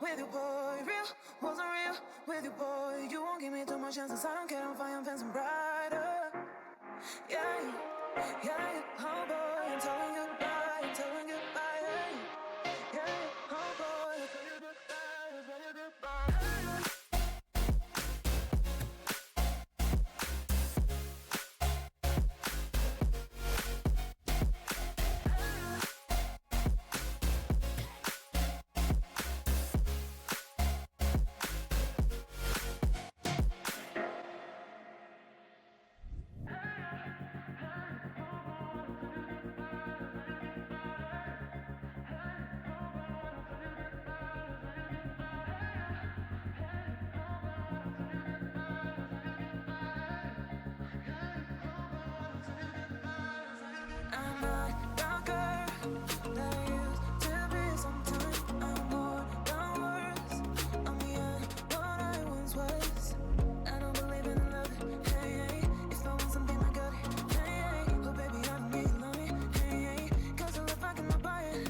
with you, boy. Real, wasn't real with you, boy. You won't give me too much chances. I don't care, I'm fine, I'm fencing brighter. Yeah, yeah, oh boy, I'm telling you goodbye, I'm telling you goodbye. Yeah, oh boy, I'm telling you goodbye, I'm telling you goodbye. I'm not the girl that I used to be. Sometimes I'm more than words. I'm beyond what I once was. I don't believe in love. Hey, hey. If I want something, I got it. Hey, hey. Oh, baby, I don't need love me. Hey, hey. Cause the love I cannot buy it.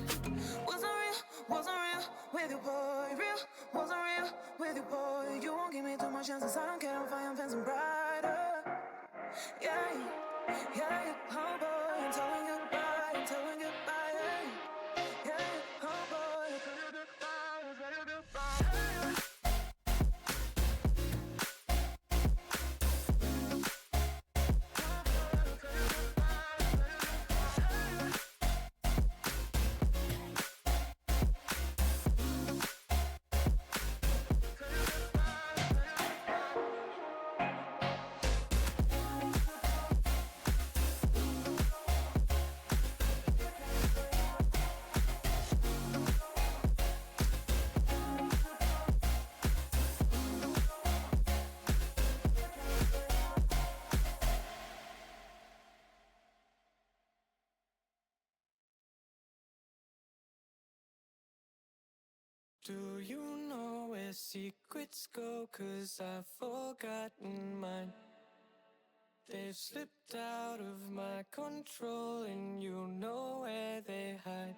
Wasn't real with you, boy. Real, wasn't real with you, boy. You won't give me too much chances. I don't care, I'm fine, I'm fencing brighter. Yeah, yeah, oh boy, I'm telling you goodbye, I'm telling you goodbye. Yeah, oh boy, I'm telling you goodbye, I'm telling you goodbye. Do you know where secrets go? 'Cause I've forgotten mine. They've slipped out of my control, and you know where they hide.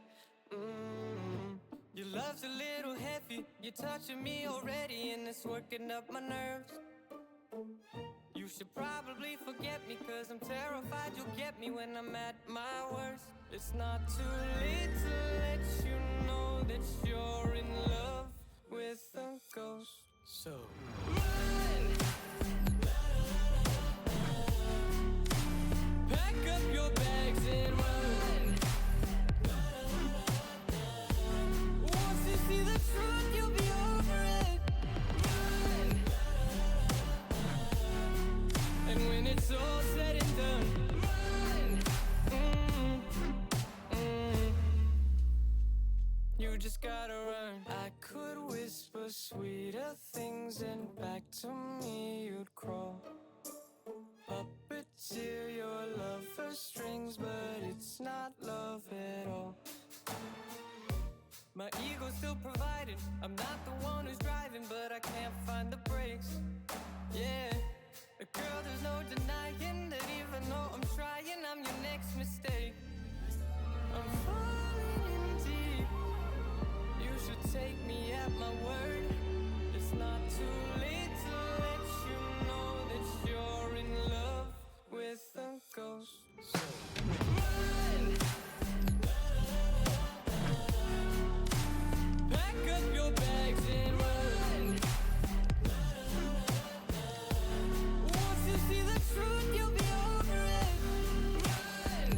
Your love's a little heavy, you're touching me already, and it's working up my nerves. You should probably forget me, 'cause I'm terrified you'll get me when I'm at my worst. It's not too late to let you know that you're in love with a ghost. So run! Pack up your bags and run. Once you see the truth, you'll be over it. Run! And when it's all said and done, run. You just gotta run. I could whisper sweeter things, and back to me you'd crawl. Puppeteer your love for strings, but it's not love at all. My ego's still providing, I'm not the one who's driving, but I can't find the brakes. Yeah, girl, there's no denying that even though I'm trying, I'm your next mistake. I'm falling in deep. You should take me at my word. It's not too late to let you know that you're in love with a ghost. So run! Pack up your bags and run. Once you see the truth, you'll be over it. Run!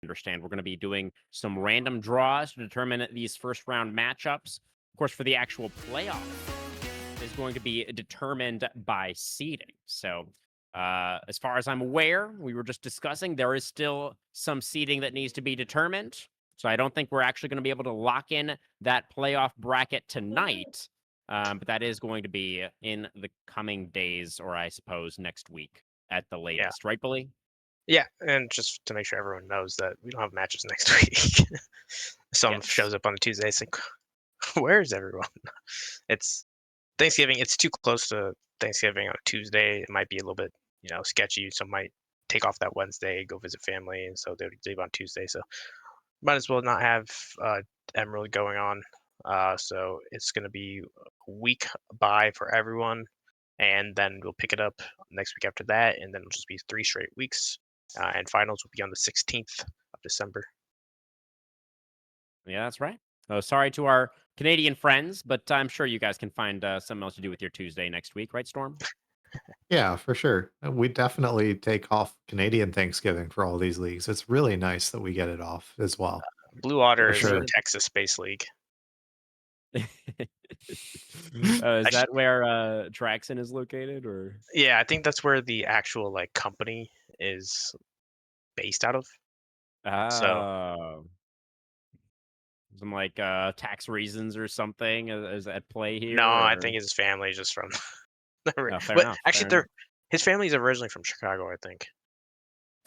understand we're going to be doing some random draws to determine these first round matchups. Of course, for the actual playoff is going to be determined by seeding. So, as far as I'm aware, we were just discussing there is still some seeding that needs to be determined. So, I don't think we're actually going to be able to lock in that playoff bracket tonight. But that is going to be in the coming days, or I suppose next week at the Yeah. latest, right, Bully? Yeah, and just to make sure everyone knows that we don't have matches next week. Some Yes. shows up on a Tuesday, it's like, where is everyone? It's Thanksgiving, it's too close to Thanksgiving on a Tuesday. It might be a little bit, sketchy. Some might take off that Wednesday, go visit family, and so they would leave on Tuesday. So might as well not have Emerald going on. So it's going to be a week by for everyone, and then we'll pick it up next week after that, and then it'll just be 3 straight weeks. And finals will be on the 16th of December. Yeah, that's right. Oh, sorry to our Canadian friends, but I'm sure you guys can find something else to do with your Tuesday next week, right, Storm? Yeah, for sure. We definitely take off Canadian Thanksgiving for all these leagues. It's really nice that we get it off as well, Blue Otter for is a sure. Canadian. Texas Space League. Is Actu- that where Traxon is located, or? yeah, I think that's where the actual like company is based out of. So Oh, some like tax reasons or something is at play no, here, I or? think his family is just from. Oh, fair But enough. actually, Fair enough. his family's originally from Chicago, I think,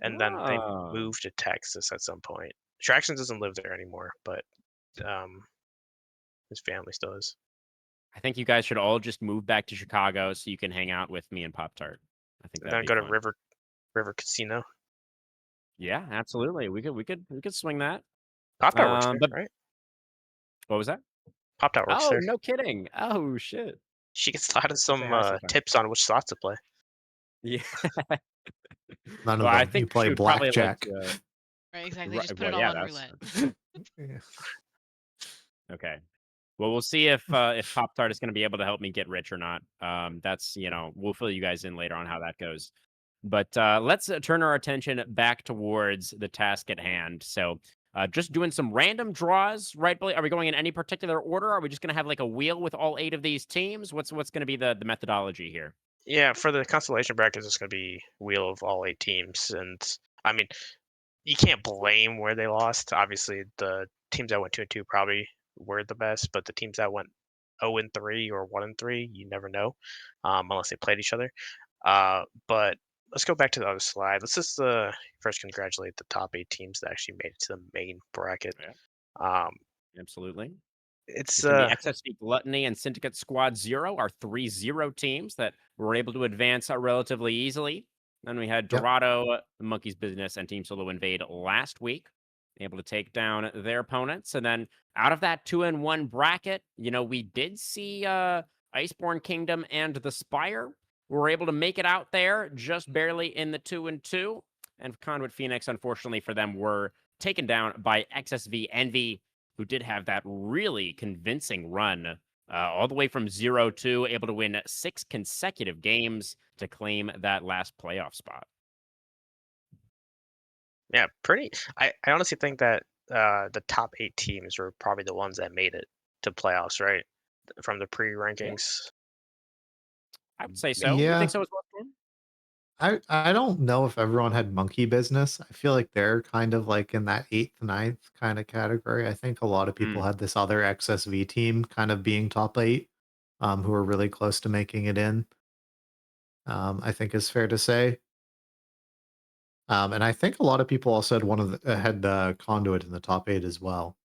and then they Oh, moved to Texas at some point. Traxon doesn't live there anymore, but um, his family still is. I think you guys should all just move back to Chicago so you can hang out with me and Pop Tart. I think And that'd then be go to fun. River Casino. Yeah, absolutely. We could swing that. Pop Tart works there, But right? what was that? Pop Tart works Oh, there. no kidding. Oh shit. She gets a lot of Let's say some hi sometime. tips on which slots to play. Yeah. None Well, of I them. You think play she would probably like blackjack. to. Right, exactly, just put Well, it all yeah, on that's roulette. Yeah. okay. Well, we'll see if Pop Tart is going to be able to help me get rich or not. That's we'll fill you guys in later on how that goes. But let's turn our attention back towards the task at hand. So, just doing some random draws, right, Billy? Are we going in any particular order? Are we just going to have like a wheel with all eight of these teams? What's going to be the methodology here? Yeah, for the consolation bracket, it's going to be wheel of all 8 teams, and I mean, you can't blame where they lost. Obviously, the teams that went 2-2 probably were the best, but the teams that went 0-3 or 1-3, you never know, unless they played each other. But let's go back to the other slide. Let's just first congratulate the top 8 teams that actually made it to the main bracket. Yeah, Um, absolutely. it's It's going to be XSV Gluttony and Syndicate Squad Zero, our 3-0 teams that were able to advance relatively easily. Then we had Yep. Dorado, the Monkey's Business, and Team Solo Invade last week, able to take down their opponents. And then out of that 2-1 bracket, we did see Iceborne Kingdom and the Spire were able to make it out there just barely in the 2-2. And Conduit Phoenix, unfortunately for them, were taken down by XSV Envy, who did have that really convincing run all the way from 0-2, able to win 6 consecutive games to claim that last playoff spot. Yeah, pretty. I honestly think that the top 8 teams were probably the ones that made it to playoffs, right? From the Yeah, pre-rankings. I would say so. You think Yeah. so as well, Storm? I don't know if everyone had monkey business. I feel like they're kind of like in that eighth, ninth kind of category. I think a lot of people Mm, had this other XSV team kind of being top eight, who are really close to making it in. I think is fair to say. And I think a lot of people also had had the conduit in the top eight as well.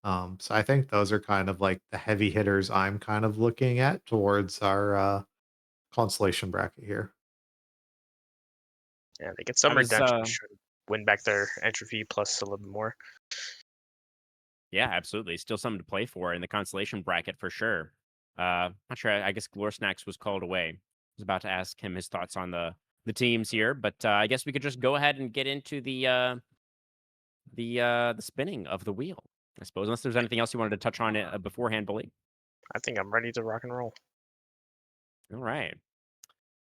So I think those are kind of like the heavy hitters I'm kind of looking at towards our consolation bracket here. Yeah, they get how some does redemption should win back their entry fee plus a little bit more. Yeah, absolutely. Still something to play for in the consolation bracket for sure. Not sure. I guess Glore Snacks was called away. I was about to ask him his thoughts on the teams here, but I guess we could just go ahead and get into the spinning of the wheel. I suppose, unless there's anything else you wanted to touch on it beforehand, Bully. I think I'm ready to rock and roll. All right.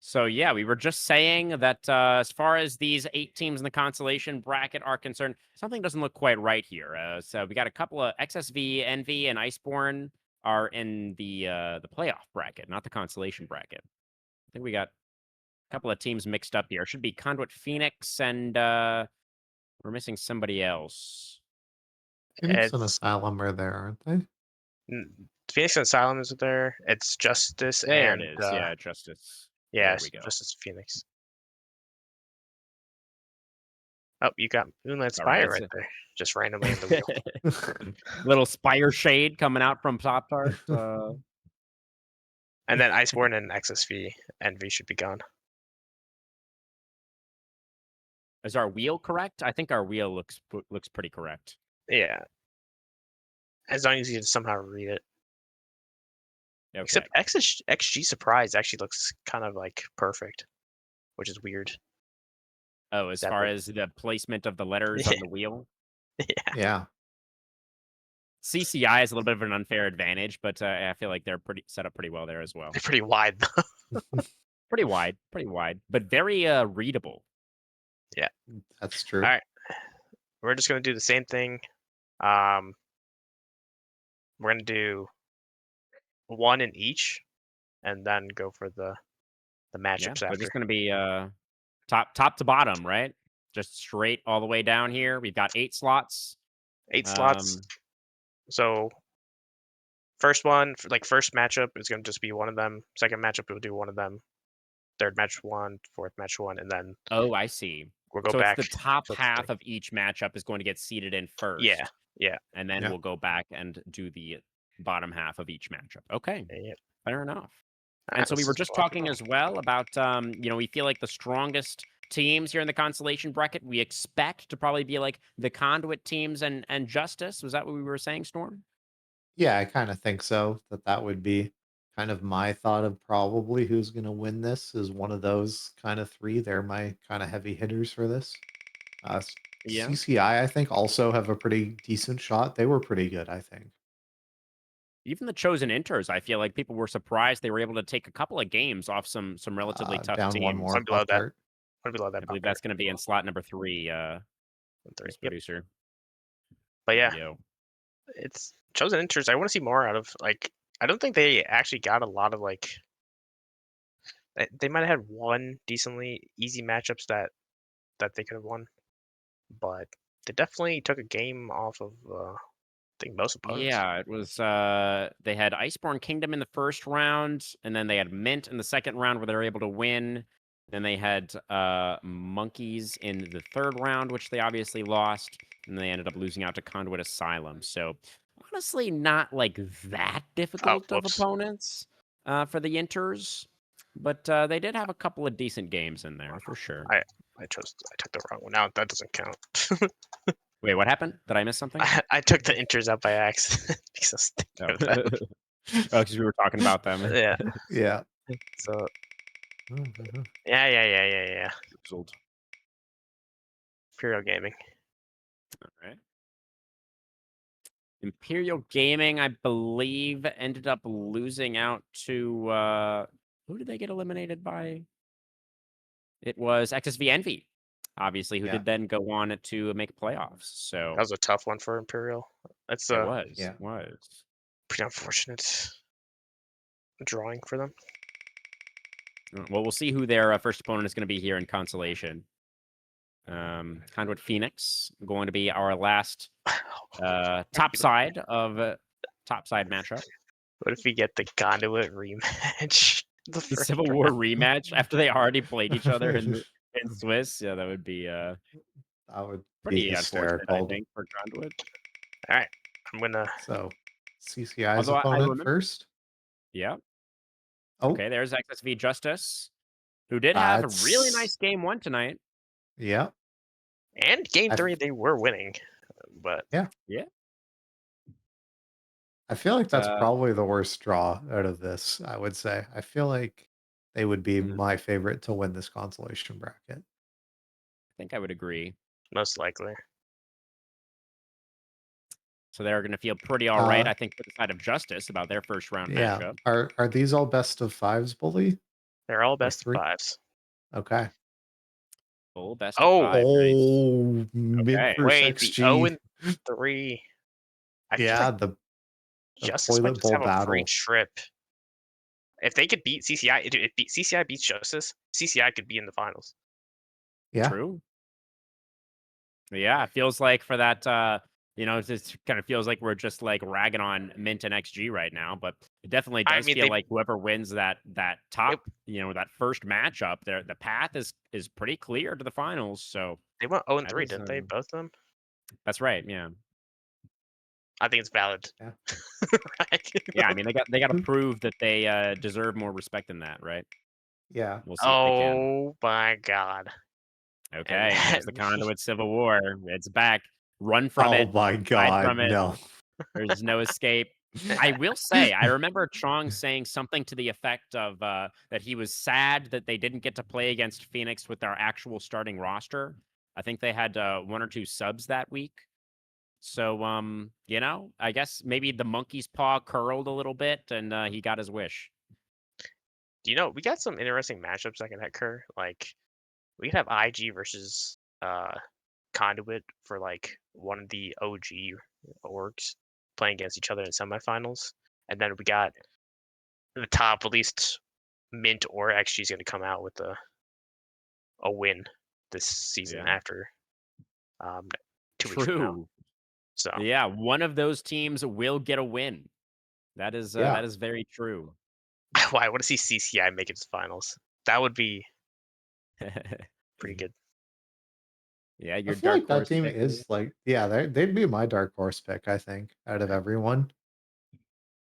So yeah, we were just saying that as far as these 8 teams in the consolation bracket are concerned, something doesn't look quite right here. So we got a couple of XSV, Envy, and Iceborne are in the playoff bracket, not the consolation bracket. I think we got a couple of teams mixed up here. Should be Conduit Phoenix and we're missing somebody else. Phoenix and It's Asylum are there, aren't they? Phoenix and Asylum is there. It's Justice There it and is. Yeah, Justice. yeah, There we go. Justice Phoenix. Oh, you got Moonlight All right. Spire right there, just randomly in the wheel. Little Spire Shade coming out from Top Tart. And then Iceborne and XSV Envy should be gone. Is our wheel correct? I think our wheel looks pretty correct. Yeah, as long as you can somehow read it. Okay. Except XG Surprise actually looks kind of like perfect, which is weird. Oh, as That far big. as the placement of the letters on the wheel, Yeah, Yeah. CCI is a little bit of an unfair advantage, but I feel like they're pretty set up pretty well there as well. they're pretty wide though. Pretty wide, but very readable. Yeah, That's true. all right. We're just gonna do the same thing. We're gonna do one in each, and then go for the Yeah, matchups they're after. just going to be top to bottom, right? Just straight all the way down here. We've got 8 slots. 8 slots. So first one, like first matchup, is gonna just be one of them. Second matchup, we'll do one of them. Third match one, fourth match one, and then Oh, I see. we'll go So back. it's the top to the half thing. of each matchup is going to get seeded in first. Yeah, yeah, And then Yeah. we'll go back and do the bottom half of each matchup. Okay, yeah. fair enough. All And right, so we this were is just talking logical. as well about, we feel like the strongest teams here in the consolation bracket, we expect to probably be like the Conduit teams and Justice. Was that what we were saying, Storm? Yeah, I kind of think so. That would be kind of my thought of probably who's going to win this is one of those kind of three. They're my kind of heavy hitters for this. Yeah. CCI, I think, also have a pretty decent shot. They were pretty good, I think. Even the chosen inters, I feel like people were surprised they were able to take a couple of games off some relatively tough Down one teams. more, One below Pop that. Tart. One below that. I believe that's going to be in slot number 3, Three. Miss Yep. Producer. But There yeah, we go. it's chosen interest. I want to see more out of like. I don't think they actually got a lot of like. They might have had one decently easy matchups that they could have won, but they definitely took a game off of I think most opponents. Yeah, it was they had Iceborne Kingdom in the first round, and then they had Mint in the second round where they were able to win. Then they had Monkeys in the third round, which they obviously lost, and they ended up losing out to Conduit Asylum. So honestly, not like that difficult of Whoops. opponents for the Inters, but they did have a couple of decent games in there for sure. I took the wrong one out. That doesn't count. Wait, what happened? Did I miss something? I took the inters out by accident because I was thinking of them. Oh, because we were talking about them. Yeah. Yeah. So yeah. Result. Imperial Gaming. All right. Imperial Gaming, I believe, ended up losing out to who did they get eliminated by? It was XSV Envy, obviously, who Yeah. did then go on to make playoffs. So That was a tough one for Imperial. That's it was. Yeah. It was. pretty unfortunate drawing for them. Well, we'll see who their first opponent is going to be here in Consolation. Conduit Phoenix going to be our last top side matchup. What if we get the Conduit rematch? The first Civil War round? rematch after they already played each other in Swiss. Yeah, that would be That would be pretty unfortunate, I hysterical. think, for Conduit. All right, I'm gonna. So, CCI's Although I opponent remember- first. Yeah. Oh, Okay, there's XSV Justice, who did have a really That's- nice game 1 tonight. yeah. And game I- 3, they were winning, but Yeah. I feel like that's Uh, probably the worst draw out of this, I would say. I feel like they would be Mhm. my favorite to win this consolation bracket. I think I would agree. most likely. So they're going to feel pretty all right, Uh, I think, for the side of Justice about their first round Yeah. matchup. Are these all best of fives, Bully? They're all Or best of 3? fives. Okay. Full best of Oh, 5. Nice. Oh, mid Okay. versus wait, the 0 XG. and 3. I feel Yeah, like the Justice might toilet just bowl have a free battle. trip. If they could beat CCI, if CCI beats Justice, CCI could be in the finals. Yeah. True. Yeah, it feels like for that, it just kind of feels like we're just like ragging on Mint and XG right now, but it definitely I does mean, feel like whoever wins that they, top, that first matchup, there the path is pretty clear to the finals. So they went 0 and that 3, is, didn't they? Both of them. that's right. Yeah, I think it's valid. Yeah. yeah. I mean, they got to prove that they deserve more respect than that, right? Yeah. We'll see if they can. Oh my god! And Okay, there's the Conduit Civil War. It's back. Run from Oh it. my Hide god, from it. no. There's no escape. I will say, I remember Chong saying something to the effect of that he was sad that they didn't get to play against Phoenix with our actual starting roster. I think they had 1 or 2 subs that week. So, I guess maybe the monkey's paw curled a little bit and he got his wish. we got some interesting matchups that can occur. Like we could have IG versus Conduit for like one of the OG orgs playing against each other in semifinals, and then we got the top, at least Mint or XG is going to come out with a win this season Yeah. after 2 weeks from now. True. So Yeah, one of those teams will get a win. That is Yeah. that is very true. I want to see CCI make it to finals. That would be pretty good. Yeah, I your feel dark like that horse team pick. is like, yeah, they'd be my dark horse pick, I think, out of everyone.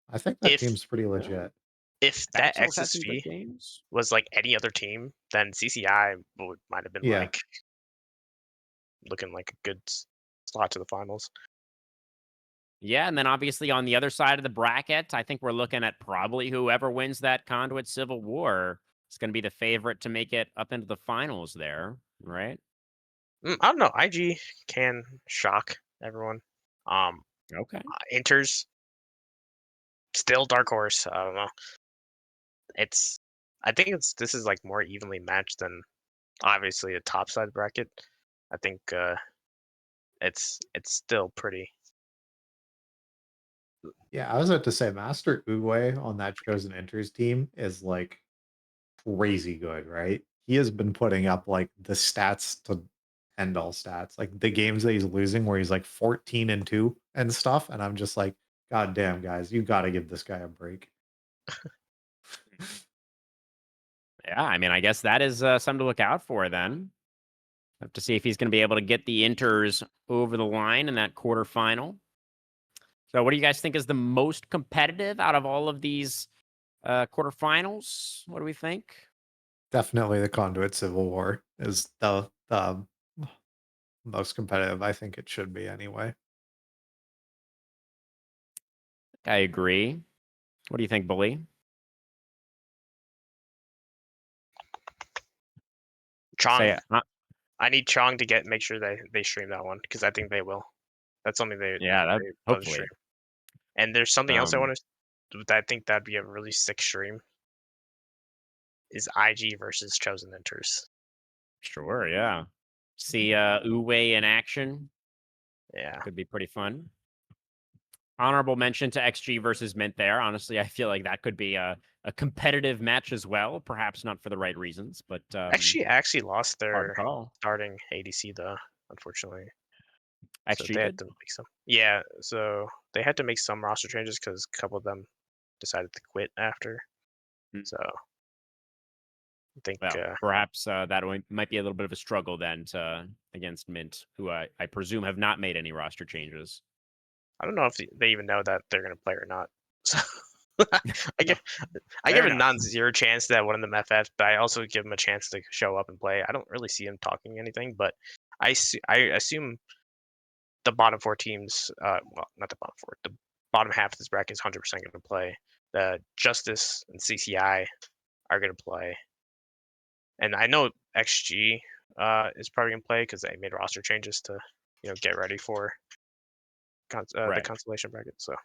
I think that If team's pretty legit. if that Baxel's had some good XSV games. was like any other team, then CCI might have been Yeah. like looking like a good slot to the finals. Yeah, and then obviously on the other side of the bracket, I think we're looking at probably whoever wins that Conduit Civil War is going to be the favorite to make it up into the finals there, right? I don't know. IG can shock everyone. Okay. Inter's still dark horse. I don't know. I think this is like more evenly matched than obviously a top side bracket. I think it's still pretty. Yeah, I was about to say Master Uwe on that Chosen Enters team is like crazy good, right? He has been putting up like the stats to end all stats, like the games that he's losing where he's like 14-2 and stuff. And I'm just like, God damn, guys, you got to give this guy a break. Yeah, I mean, I guess that is something to look out for then. Have to see if he's going to be able to get the Inters over the line in that quarterfinal. So, what do you guys think is the most competitive out of all of these quarterfinals? What do we think? Definitely the Conduit Civil War is the most competitive. I think it should be anyway. I agree. What do you think, Bully? Chong. Say, I need Chong to make sure they stream that one because I think they will. That's something yeah, that they both hopefully. stream. And there's something else I Um, want to. I think that'd be a really sick stream. Is IG versus Chosen Enters. sure, yeah. See Uwe in action. Yeah. Could be pretty fun. Honorable mention to XG versus Mint there. Honestly, I feel like that could be a competitive match as well. Perhaps not for the right reasons, but Actually lost hard their call. starting ADC though, unfortunately. So XG they had did. to make some. Yeah, so they had to make some roster changes because a couple of them decided to quit after. Hmm. So I think Well, perhaps might be a little bit of a struggle then against Mint, who I presume have not made any roster changes. I don't know if they even know that they're gonna play or not. So I give I Fair give a enough. non-zero chance that one of them FFs, but I also give them a chance to show up and play. I don't really see them talking anything, but I assume the bottom four teams, well, not the bottom four, the bottom half of this bracket is 100% going to play. The Justice and CCI are going to play, and I know XG is probably going to play because they made roster changes to get ready for the Right. Consolation bracket. So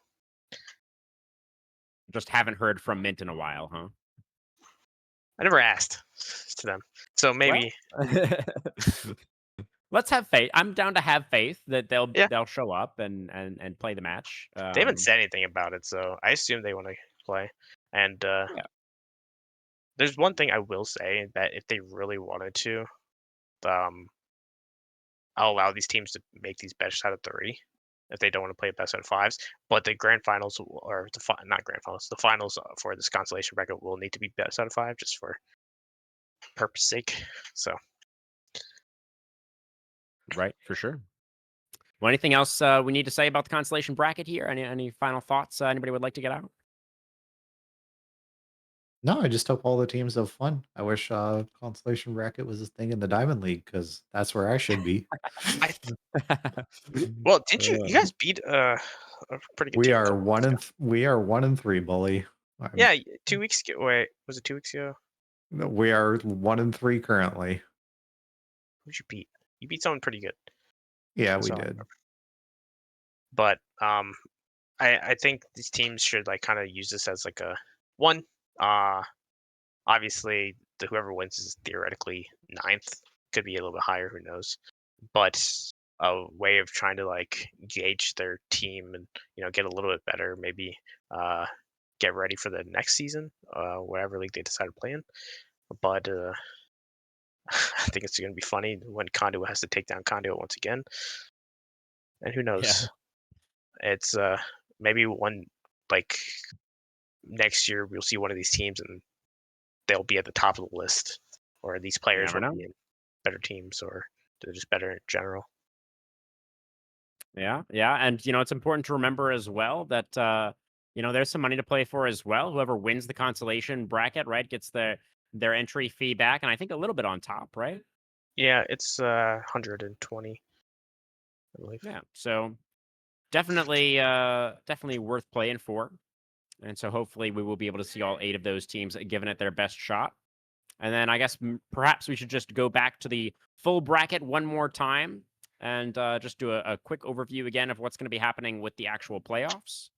Just haven't heard from Mint in a while, huh? I never asked to them, so maybe Let's have faith. I'm down to have faith that yeah. they'll show up and play the match. They haven't said anything about it, so I assume they want to play. And Yeah. there's one thing I will say that if they really wanted to, um, I'll allow these teams to make these best out of three if they don't want to play best out of fives. But the grand finals or not grand finals, the finals for this consolation bracket will need to be best out of five just for purpose sake. So Right, for sure. Well, anything else we need to say about the constellation bracket here? Any final thoughts anybody would like to get out? No, I just hope all the teams have fun. I wish Consolation Bracket was a thing in the Diamond League because that's where I should be. I well, did you Uh, guys beat a pretty good we team a are couple weeks ago? we are 1-3, bully. Yeah, 2 weeks ago. Wait, was it 2 weeks ago? We are 1-3 currently. Who'd you beat? You beat someone pretty good. Yeah, That's we all I did. remember. But I think these teams should like kind of use this as like a one. Uh, obviously, whoever wins is theoretically ninth. Could be a little bit higher. Who knows? But a way of trying to like gauge their team and get a little bit better. Maybe get ready for the next season, whatever league they decide to play in. But I think it's going to be funny when Conduit has to take down Conduit once again. And who yeah. knows? It's maybe one like next year we'll see one of these teams and they'll be at the top of the list, or these You players never will know. be in better teams, or they're just better in general. Yeah, yeah, and it's important to remember as well that there's some money to play for as well. Whoever wins the consolation bracket, right, gets their entry fee back, and I think a little bit on top, right? Yeah, it's 120, I believe. Yeah, so definitely worth playing for, and so hopefully we will be able to see all 8 of those teams giving it their best shot. And then I guess perhaps we should just go back to the full bracket one more time and just do a quick overview again of what's going to be happening with the actual playoffs.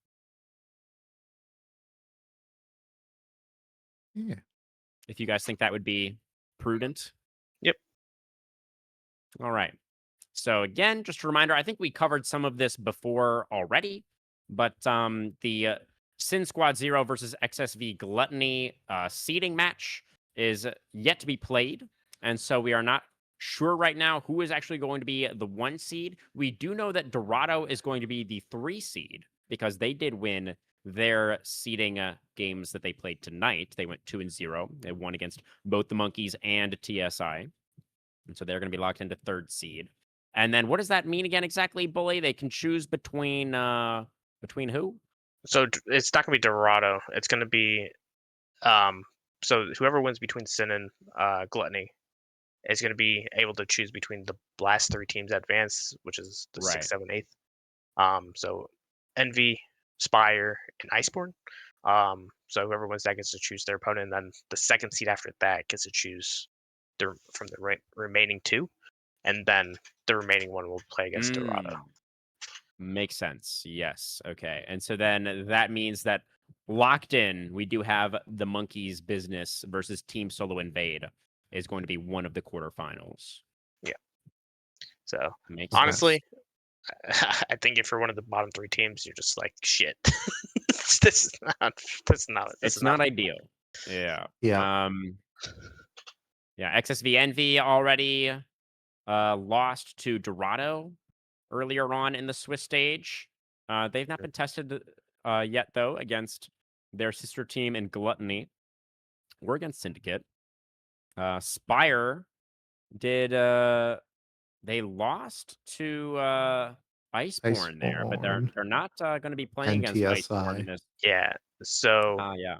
Yeah. If you guys think that would be prudent. Yep. All right. So again, just a reminder, I think we covered some of this before already, but the Sin Squad 0 versus XSV Gluttony seeding match is yet to be played. And so we are not sure right now who is actually going to be the 1 seed. We do know that Dorado is going to be the 3 seed because they did win their seeding games that they played tonight. They went 2-0. They won against both the Monkeys and TSI. And so they're going to be locked into 3rd seed. And then what does that mean again exactly, Bully? They can choose between who? So it's not gonna be Dorado. It's gonna be so whoever wins between Sin and Gluttony is gonna be able to choose between the last 3 teams advance, which is the Right. 6th, 7th, 8th. So Envy, Spire, and Iceborne. So whoever wins that gets to choose their opponent, and then the 2nd seed after that gets to choose from the remaining 2, and then the remaining one will play against Dorado. Mm, makes sense. Yes. Okay. And so then that means that locked in, we do have the Monkeys business versus Team Solo Invade is going to be one of the quarterfinals. Yeah. So Makes honestly, sense. I think if you're one of the bottom 3 teams, you're just like shit. this is not. This is not. This It's is not. not ideal. Yeah. Yeah. Yeah. XSV Envy already lost to Dorado earlier on in the Swiss stage. They've not been tested yet, though, against their sister team in Gluttony or against Syndicate. Spire did they lost to Iceborne there, but they're Iceborne not going to be playing and against Iceborne in TSI. this. Yeah. So Yeah,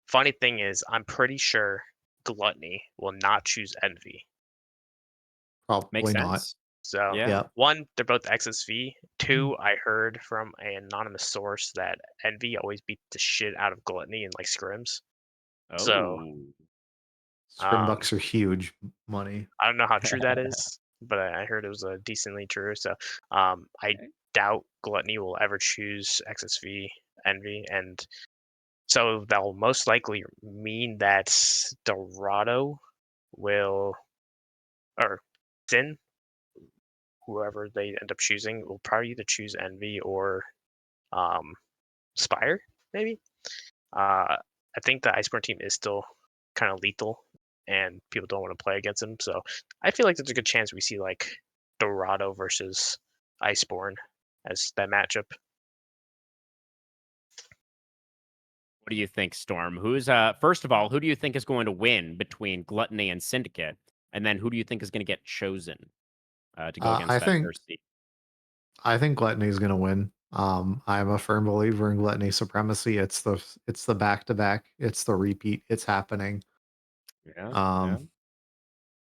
funny thing is, I'm pretty sure Gluttony will not choose Envy. makes Probably not. sense. So Yeah. Yeah. one, they're both XSV. 2, I heard from an anonymous source that Envy always beat the shit out of Gluttony in like scrims. So Oh. Scrimbucks are huge money. I don't know how true that is, but I heard it was decently true. So I Okay. doubt Gluttony will ever choose XSV Envy, and So that'll most likely mean that Dorado will, or Sin, whoever they end up choosing, will probably either choose Envy or um, Spire, maybe. I think the Iceborne team is still kind of lethal, and people don't want to play against them. So I feel like there's a good chance we see like Dorado versus Iceborne as that matchup. What do you think, Storm? Who's first of all, who do you think is going to win between Gluttony and Syndicate? And then who do you think is going to get chosen to go I against that think first seed? I think Gluttony is going to win. I'm a firm believer in Gluttony supremacy. It's the back to back. It's the repeat. It's happening. Yeah, yeah. Um,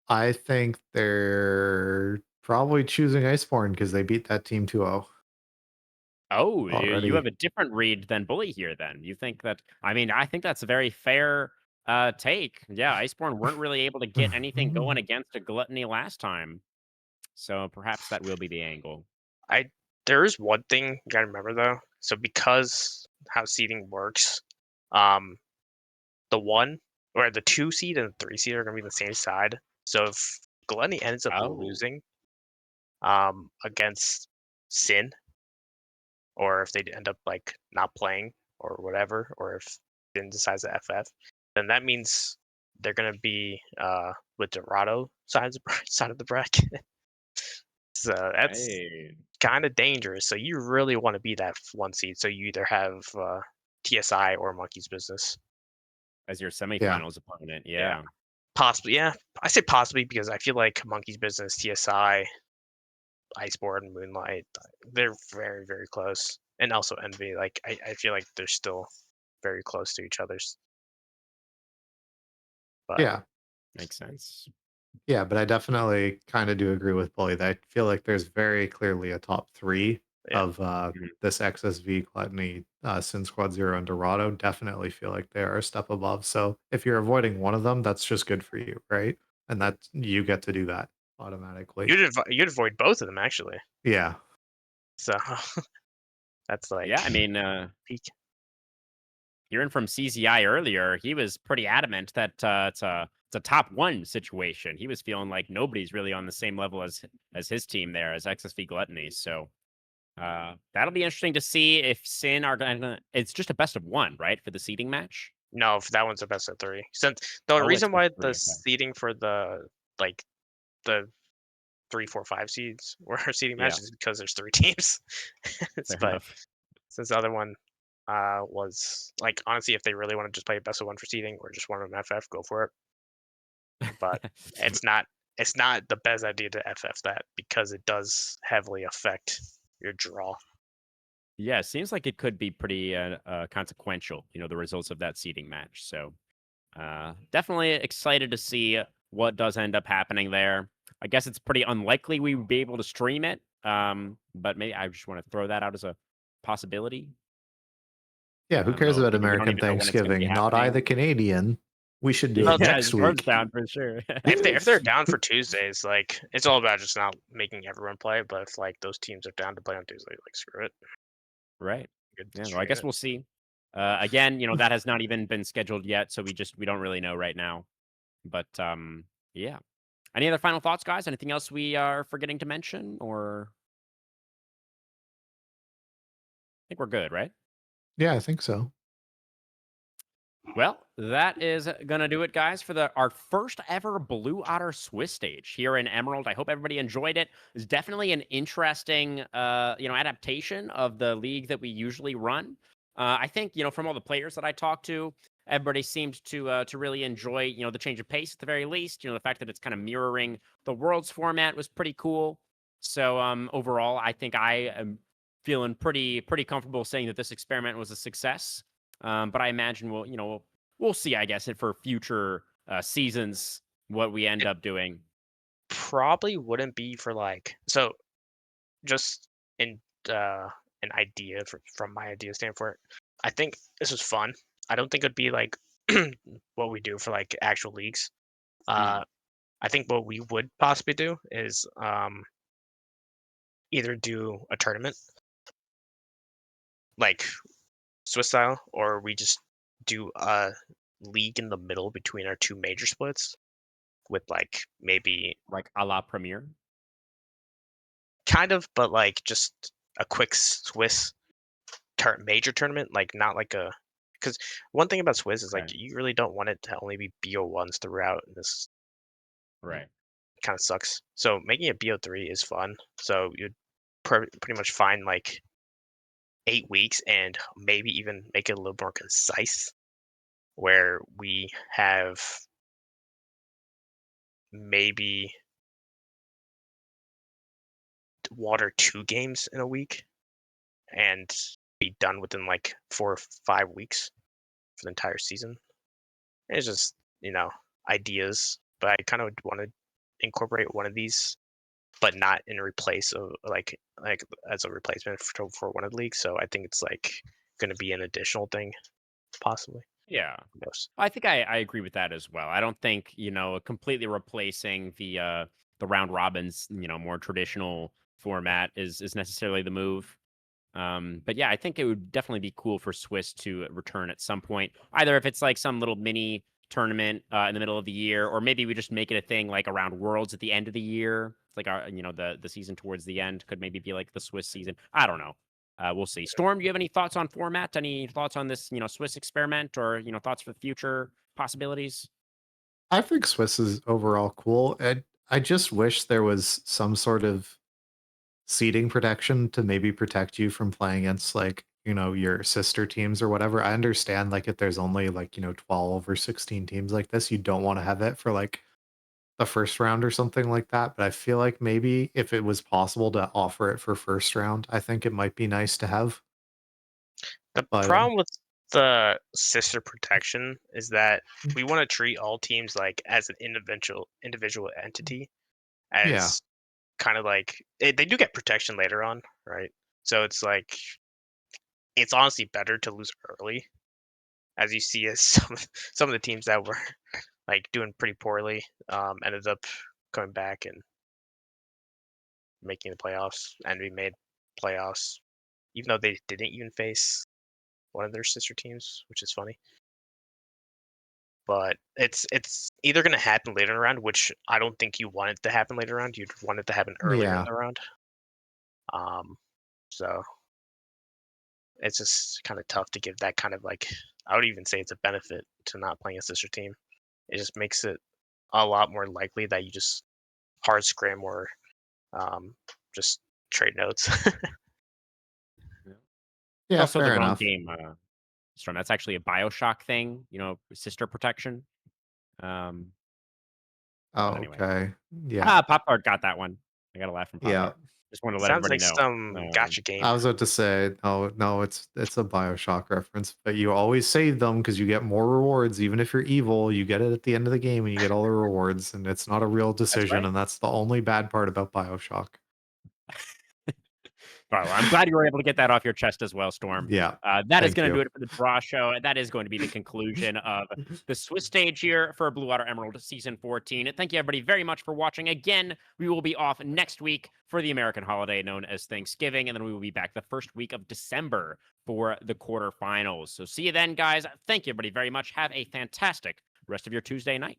I think they're probably choosing Iceborne because they beat that team 2-0 Oh, you have already. a different read than Bully here then. You think that I mean, I think that's a very fair take. Yeah, Iceborne weren't really able to get anything going against a Gluttony last time. So perhaps that will be the angle. I There is one thing you gotta remember though. So because how seeding works, um, the one or the 2 seed and the 3 seed are gonna be the same side. So if Gluttony ends up Oh, losing against Sin, or if they end up like not playing or whatever, or if Sin decides to FF, then that means they're gonna be with Dorado side of the bracket. So that's hey. kind of dangerous. So you really want to be that 1 seed. So you either have TSI or Monkey's Business. As your Yeah. semifinals opponent. Yeah, Yeah. possibly. Yeah, I say possibly because I feel like Monkey's Business, TSI, Iceborne, Moonlight, they're very, very close. And also Envy. Like I feel like they're still very close to each other's. But Yeah. Makes sense. Yeah, but I definitely kind of do agree with Bully that I feel like there's very clearly a top three yeah, of Mhm. this XSV, Gluttony, Sin Squad Zero, and Dorado. Definitely feel like they are a step above. So if you're avoiding one of them, that's just good for you, right? And that you get to do that automatically. you'd avoid both of them actually. Yeah. So that's Yeah, like I mean, peak. hearing from CZI earlier, he was pretty adamant that it's a top one situation. He was feeling like nobody's really on the same level as his team there as XSV Gluttony. So that'll be interesting to see if Sin are gonna. It's just a best of one, right, for the seeding match. No, if that one's a best of three. Since the Oh, it's reason best why of the three. Okay. seeding for the like the 3, 4, 5 seeds were seeding Yeah, matches is because there's 3 teams. fair But enough. since the other one was like honestly, if they really want to just play a best of one for seeding or just want an FF, go for it. But it's not it's not the best idea to FF that because it does heavily affect your draw. Yeah, it seems like it could be pretty consequential. The results of that seeding match. So definitely excited to see what does end up happening there. I guess it's pretty unlikely we would be able to stream it, but maybe I just want to throw that out as a possibility. Yeah. Who I don't cares know. about We don't American even know when it's going to be Thanksgiving? Not I, the happening. Canadian. We should do Well, it Yeah, next Storm's week. down for sure. if they're down for Tuesdays, like it's all about just not making everyone play. But if like those teams are down to play on Tuesday, like screw it, Right. good to Yeah. Well, I stream guess it. we'll see. Again, that has not even been scheduled yet, so we don't really know right now. But yeah. Any other final thoughts, guys? Anything else we are forgetting to mention, or I think we're good, right? Yeah, I think so. Well, that is gonna do it, guys, for our first ever Blue Otter Swiss stage here in Emerald. I hope everybody enjoyed it. It's definitely an interesting, adaptation of the league that we usually run. I think from all the players that I talked to, everybody seemed to really enjoy the change of pace at the very least. The fact that it's kind of mirroring the Worlds format was pretty cool. So overall, I think I am feeling pretty comfortable saying that this experiment was a success. But I imagine we'll see. I guess for future seasons what we end It up doing. probably wouldn't be for like so just in uh an idea from my idea standpoint. I think this was fun. I don't think it'd be like what we do for like actual leagues. Mm. Uh, I think what we would possibly do is either do a tournament like Swiss style, or we just do a league in the middle between our two major splits with like maybe Like a la Premier. kind of, but like just a quick Swiss major tournament, like not like a because one thing about Swiss is like Okay. you really don't want it to only be BO1s throughout, and this Right. kind of sucks. So making it BO3 is fun. So you'd pretty much find like 8 weeks and maybe even make it a little more concise, where we have maybe 1 or 2 games in a week and be done within like 4 or 5 weeks for the entire season. It's just, ideas, but I kind of want to incorporate one of these, but not in replace of like as a replacement for one of the leagues. So I think it's like going to be an additional thing, possibly. Yeah. Yes. I think I agree with that as well. I don't think, completely replacing the round robins, more traditional format is necessarily the move. But yeah, I think it would definitely be cool for Swiss to return at some point. Either if it's like some little mini tournament in the middle of the year, or maybe we just make it a thing like around Worlds at the end of the year. It's like our, the season towards the end could maybe be like the Swiss season. I don't know. We'll see. Storm, do you have any thoughts on format? Any thoughts on this, Swiss experiment, or thoughts for future possibilities? I think Swiss is overall cool. And I just wish there was some sort of seeding protection to maybe protect you from playing against like, your sister teams or whatever. I understand like if there's only like, 12 or 16 teams like this, you don't want to have it for like the first round or something like that. But I feel like maybe if it was possible to offer it for first round, I think it might be nice to have. The But problem with the sister protection is that we want to treat all teams like as an individual entity, yeah. as kind of like they do get protection later on, right? So it's like it's honestly better to lose early, as you see as some of the teams that were like doing pretty poorly ended up coming back and making the playoffs, and we made playoffs even though they didn't even face one of their sister teams, which is funny. But it's either going to happen later in the round, which I don't think you want it to happen later round. You'd want it to happen earlier in Yeah. the round. Um, so it's just kind of tough to give that kind of like. I would even say it's a benefit to not playing a sister team. It just makes it a lot more likely that you just hard scrim or um, just trade notes. Yeah. It's Yeah, also the fair wrong enough. game, Storm. That's actually a Bioshock thing, sister protection. Um, but Oh, anyway. okay. Yeah. Ah, Pop Tart got that one. I got a laugh from Pop Yeah. Tart. Just want to let Sounds everybody like know. some gotcha game. I was about to say, oh no, it's a Bioshock reference, but you always save them because you get more rewards. Even if you're evil, you get it at the end of the game and you get all the rewards, and it's not a real That's decision, right. and that's the only bad part about Bioshock. Well, I'm glad you were able to get that off your chest as well, Storm. Yeah, That is thank going to you. do it for the draw show. That is going to be the conclusion of the Swiss stage here for Blue Water Emerald Season 14. Thank you, everybody, very much for watching. Again, we will be off next week for the American holiday known as Thanksgiving, and then we will be back the first week of December for the quarterfinals. So see you then, guys. Thank you, everybody, very much. Have a fantastic rest of your Tuesday night.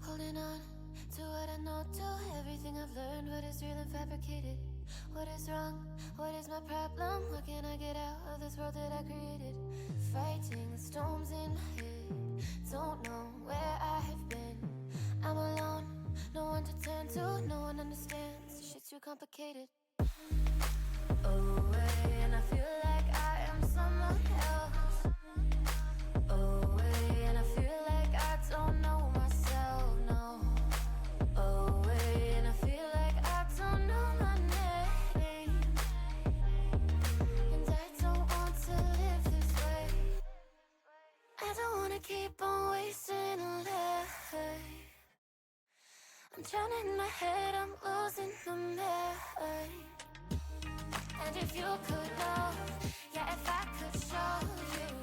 Holding on to what I know, to everything I've learned, what is real and fabricated. What is wrong? What is my problem? What can I get out of this world that I created? Fighting the storms in my head, don't know where I have been. I'm alone, no one to turn to, no one understands. Shit's too complicated. Away, and I feel like I am someone else. Away, and I feel like I don't know myself, no. Away, and I feel like I don't know my name. And I don't want to live this way. I don't wanna keep on wasting a life. I'm drowning in my head, I'm losing my mind. And if you could know, yeah, if I could show you